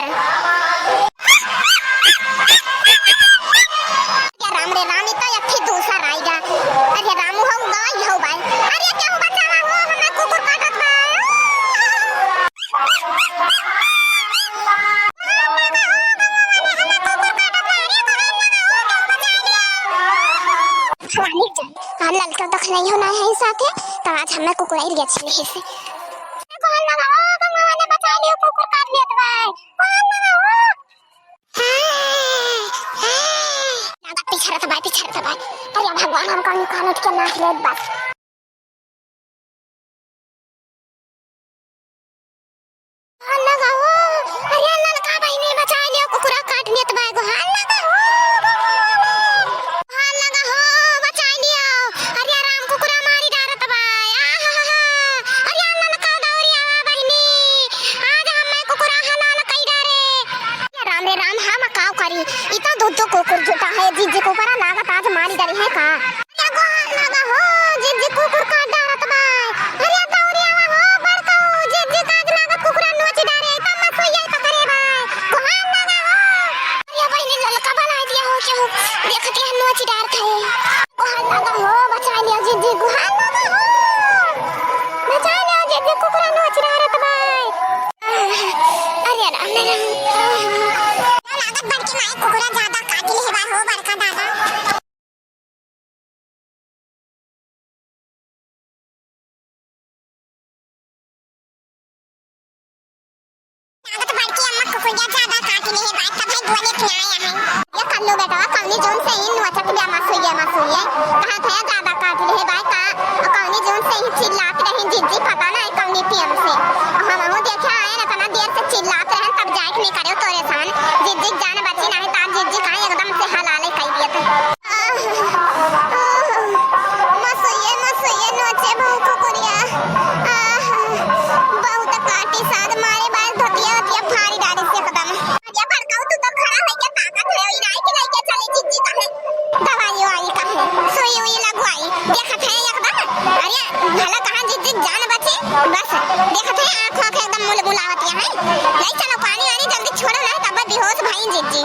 कर। राम रे राम इतना अखी दूसरा आएगा। अरे रामू हम गई हो भाई। अरे क्या बचावा हो हमरा कुकुर काटत बा। हाल तो तक नहीं होना है साथे तो आज हमें कुकुर आई गया छले से कौन लगा ओ भगवान ने बचा लियो कुकुर काट लिया भाई कौन लगा ओ लगा पीछे रहता भाई अरे भगवान हम कौन कानट के नाच ले बस कौन लगा ओ अरे लड़का भाई ने बचा लियो कुकुर काट लिया भाई को हाल लगा इतना दूध तो कुकुर जुटा है जिज्जी को परा लागत आज मारी डरी है का क्या गोहान लगा हो जिज्जी कुकुर काट डारत भाई अरे दौड़िया हो बड़का हो जिज्जी काज लागत कुकुरा नोच डारे त मत होई त करे भाई गोहान लगा हो अरे भाई ने ललका बना दिया हो के हो देखते हैं नोच डार थे गोहान लगा हो बचा लिया जिज्जी गोहान लगा हो बचा लिया जिज्जी कुकुरा नोच डारत भाई अरे राम बड़की माई कुकुरा ज्यादा काट ली है हो बड़का दादा लागत बड़की अम्मा कुकुरा ज्यादा काट ली है बात तब है दुआने पे आया है ये कर लो बेटा कौनी जोन से इन नोचक भी मासूये कहां था ज्यादा काट ली है भाई का कौनी जोन से ही चिल्लाते रहे जिज्जी पता ना है कौनी पीएम से हम हो देखा आए ना तना देर से चिल्लाते रहे तब जाके नहीं करे तोरे सान जिज्जी जान बची नहीं ता जिज्जी का एकदम से हलाले कह दिया था मसूये नोचे बहु कुकुरिया बहुत काटी साद मारे बाल धतिया फाड़ी डाली से एकदम ये भड़काऊ तू तो खड़ा है क्या ताकत है इनाई के लेके चले जिज्जी का है दवाई आई का है सोई हुई लगवाई देखत है एकदम अरे भला कहां जिज्जी जान बचे बस देखत है आंखों के एकदम मुलमुलावत है ले चलो पानी वानी जल्दी छोड़ो ना तब बेहोश भाई जिज्जी